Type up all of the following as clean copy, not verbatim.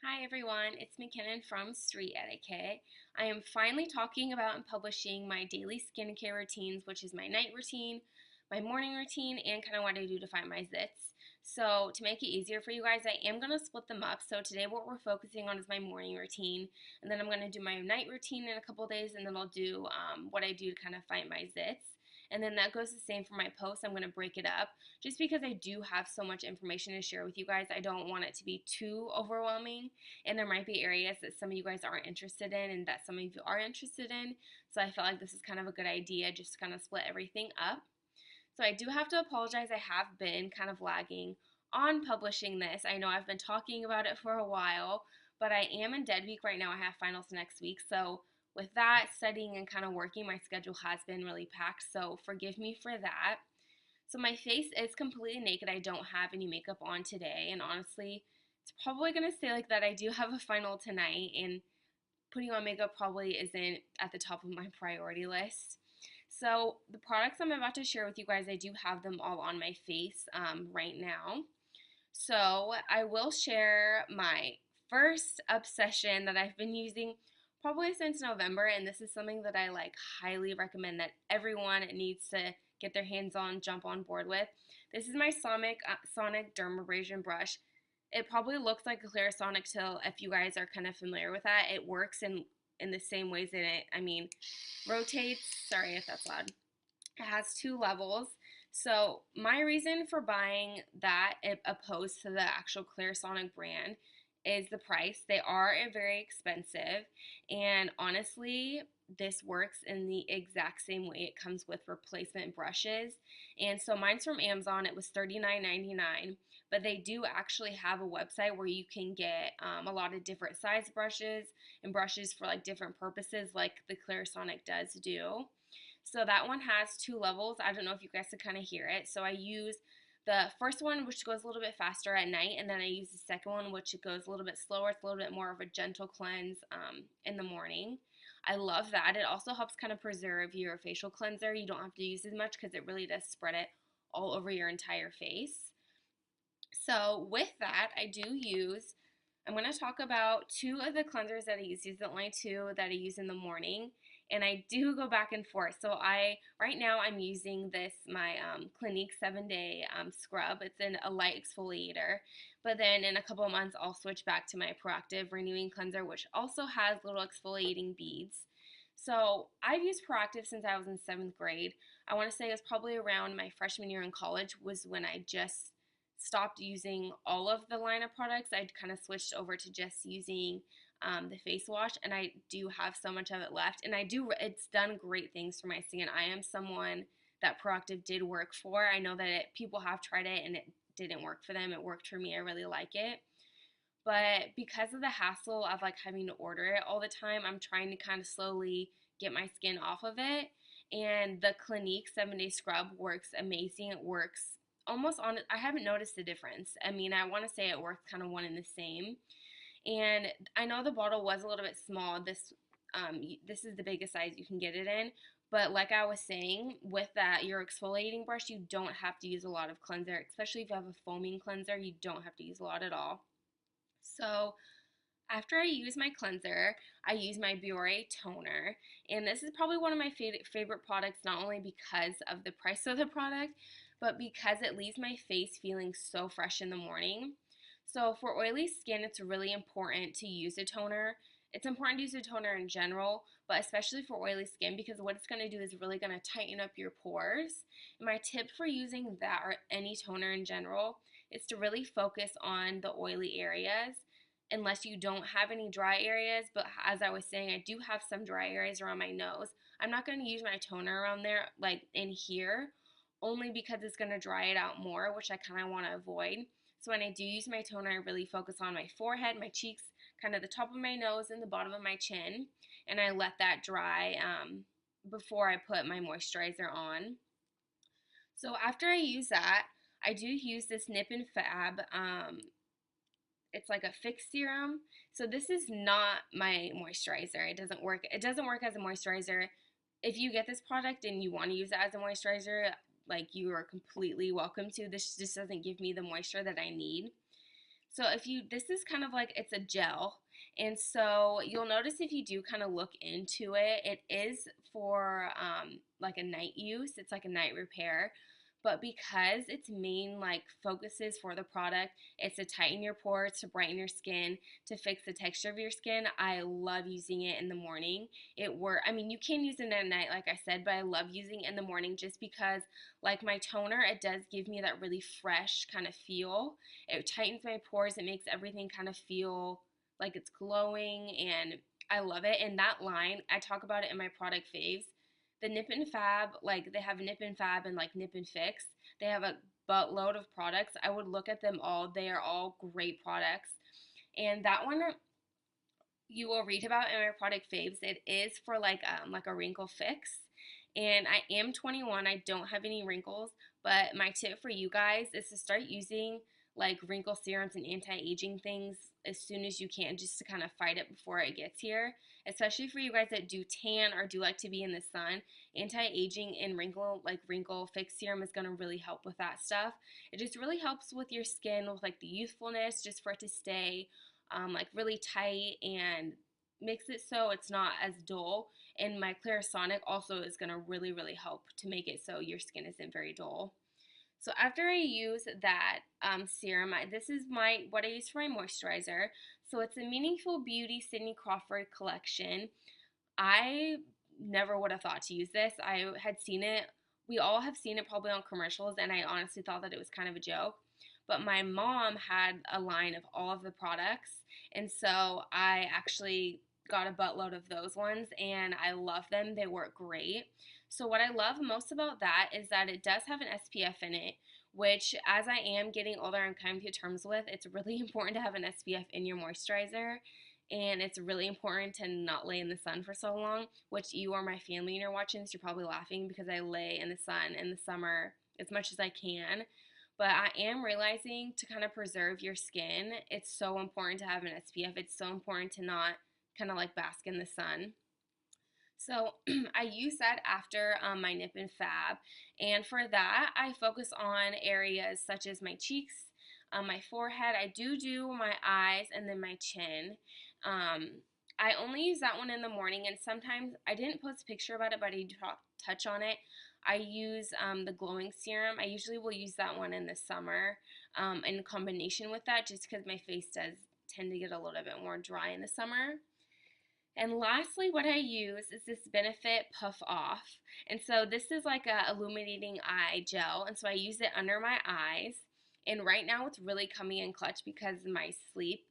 Hi everyone, it's McKinnon from Street Etiquette. I am finally talking about and publishing my daily skincare routines, which is my night routine, my morning routine, and kind of what I do to find my zits. So to make it easier for you guys, I am going to split them up. So today what we're focusing on is my morning routine, and then I'm going to do my night routine in a couple days, and then I'll do what I do to kind of find my zits. And then that goes the same for my posts. I'm going to break it up just because I do have so much information to share with you guys. I don't want it to be too overwhelming, and there might be areas that some of you guys aren't interested in and that some of you are interested in. So I felt like this is kind of a good idea just to kind of split everything up. So I do have to apologize. I have been kind of lagging on publishing this. I know I've been talking about it for a while, but I am in dead week right now. I have finals next week. So with that, studying and kind of working, my schedule has been really packed. So forgive me for that. So my face is completely naked. I don't have any makeup on today. And honestly, it's probably going to stay like that. I do have a final tonight, and putting on makeup probably isn't at the top of my priority list. So the products I'm about to share with you guys, I do have them all on my face right now. So I will share my first obsession that I've been using probably since November, and this is something that I highly recommend that everyone needs to get their hands on, jump on board with. This is my Sonic Dermabrasion brush. It probably looks like a Clarisonic till if you guys are kind of familiar with that. It works in the same ways that rotates. Sorry if that's loud. It has two levels. So my reason for buying that opposed to the actual Clarisonic brand is the price. They are very expensive, and honestly, this works in the exact same way. It comes with replacement brushes, and so mine's from Amazon. It was $39.99, but they do actually have a website where you can get a lot of different size brushes and brushes for different purposes, like the Clarisonic does do. So that one has two levels. I don't know if you guys can kind of hear it. So I use the first one, which goes a little bit faster at night, and then I use the second one, which goes a little bit slower. It's a little bit more of a gentle cleanse in the morning. I love that. It also helps kind of preserve your facial cleanser. You don't have to use as much because it really does spread it all over your entire face. So with that, I'm going to talk about two of the cleansers that I use. These are the only two that I use in the morning, and I do go back and forth. So right now I'm using my Clinique 7-day scrub. It's a light exfoliator, but then in a couple of months I'll switch back to my Proactive Renewing Cleanser, which also has little exfoliating beads. So I've used Proactive since I was in 7th grade. I want to say it was probably around my freshman year in college was when I just stopped using all of the line of products. I kind of switched over to just using the face wash, and I do have so much of it left, and it's done great things for my skin. I am someone that Proactive did work for. I know that people have tried it and it didn't work for them. It worked for me. I really like it. But because of the hassle of having to order it all the time, I'm trying to kind of slowly get my skin off of it. And the Clinique 7-day scrub works amazing. It works almost on, I haven't noticed a difference. I mean, I want to say it works kind of one and the same. And I know the bottle was a little bit small. This is the biggest size you can get it in. But like I was saying, with your exfoliating brush, you don't have to use a lot of cleanser, especially if you have a foaming cleanser. You don't have to use a lot at all. So after I use my cleanser, I use my Biore toner, and this is probably one of my favorite products, not only because of the price of the product, but because it leaves my face feeling so fresh in the morning. So for oily skin, it's really important to use a toner. It's important to use a toner in general, but especially for oily skin, because what it's going to do is really going to tighten up your pores. And my tip for using that or any toner in general is to really focus on the oily areas unless you don't have any dry areas. But as I was saying, I do have some dry areas around my nose. I'm not going to use my toner around there, like in here, only because it's going to dry it out more, which I kind of want to avoid. So when I do use my toner, I really focus on my forehead, my cheeks, kind of the top of my nose and the bottom of my chin, and I let that dry before I put my moisturizer on. So after I use that, I do use this Nip and Fab. It's like a fixed serum. So this is not my moisturizer. It doesn't work. It doesn't work as a moisturizer. If you get this product and you want to use it as a moisturizer, you are completely welcome to. This just doesn't give me the moisture that I need. So this is kind of like, it's a gel. And so you'll notice if you do kind of look into it, it is for like a night use. It's like a night repair. But because its main like focuses for the product, it's to tighten your pores, to brighten your skin, to fix the texture of your skin. I love using it in the morning. I mean, you can use it at night, like I said, but I love using it in the morning just because, like my toner, it does give me that really fresh kind of feel. It tightens my pores. It makes everything kind of feel like it's glowing, and I love it. And that line, I talk about it in my product faves. The Nip and Fab, like they have Nip and Fab and like Nip and Fix. They have a buttload of products. I would look at them all. They are all great products. And that one you will read about in my product faves. It is for like a wrinkle fix. And I am 21. I don't have any wrinkles, but my tip for you guys is to start using like wrinkle serums and anti-aging things as soon as you can, just to kind of fight it before it gets here. Especially for you guys that do tan or do like to be in the sun, anti-aging and wrinkle fix serum is going to really help with that stuff. It just really helps with your skin, with like the youthfulness, just for it to stay like really tight, and makes it so it's not as dull. And my Clarisonic also is going to really, really help to make it so your skin isn't very dull. So after I use that serum, this is what I use for my moisturizer. So it's a Meaningful Beauty Cindy Crawford collection. I never would have thought to use this. I had seen it. We all have seen it probably on commercials, and I honestly thought that it was kind of a joke. But my mom had a line of all of the products, and so I actually got a buttload of those ones, and I love them. They work great. So what I love most about that is that it does have an SPF in it, which as I am getting older and coming to terms with, it's really important to have an SPF in your moisturizer. And it's really important to not lay in the sun for so long, which you are my family and you're watching this, you're probably laughing because I lay in the sun in the summer as much as I can. But I am realizing to kind of preserve your skin, it's so important to have an SPF. It's so important to not kind of like bask in the sun. So I use that after my Nip and Fab. And for that, I focus on areas such as my cheeks, my forehead. I do my eyes and then my chin. I only use that one in the morning, and sometimes I didn't post a picture about it, but I touch on it. I use the glowing serum. I usually will use that one in the summer in combination with that, just because my face does tend to get a little bit more dry in the summer. And lastly, what I use is this Benefit Puff Off. And so this is like a illuminating eye gel. And so I use it under my eyes. And right now it's really coming in clutch because my sleep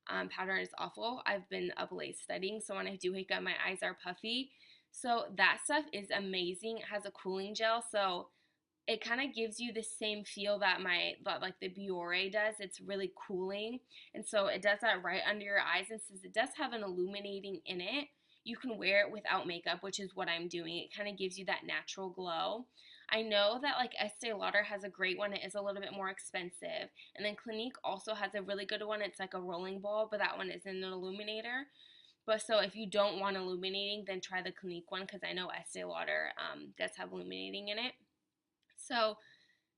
pattern is awful. I've been up late studying, so when I do wake up, my eyes are puffy. So that stuff is amazing. It has a cooling gel, so it kind of gives you the same feel that like the Biore does. It's really cooling, and so it does that right under your eyes. And since it does have an illuminating in it, you can wear it without makeup, which is what I'm doing. It kind of gives you that natural glow. I know that like Estee Lauder has a great one. It is a little bit more expensive, and then Clinique also has a really good one. It's like a rolling ball, but that one isn't an illuminator. But so if you don't want illuminating, then try the Clinique one, because I know Estee Lauder does have illuminating in it. So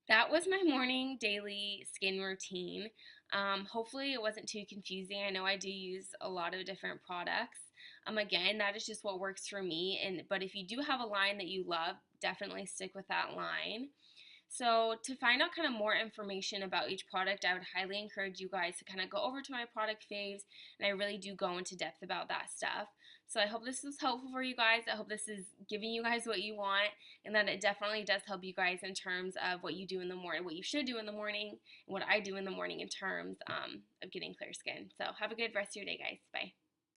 that was my morning daily skin routine. Hopefully it wasn't too confusing. I know I do use a lot of different products. Again, that is just what works for me. But if you do have a line that you love, definitely stick with that line. So to find out kind of more information about each product, I would highly encourage you guys to kind of go over to my product faves, and I really do go into depth about that stuff. So I hope this was helpful for you guys. I hope this is giving you guys what you want, and that it definitely does help you guys in terms of what you do in the morning, what you should do in the morning, and what I do in the morning in terms of getting clear skin. So have a good rest of your day, guys. Bye.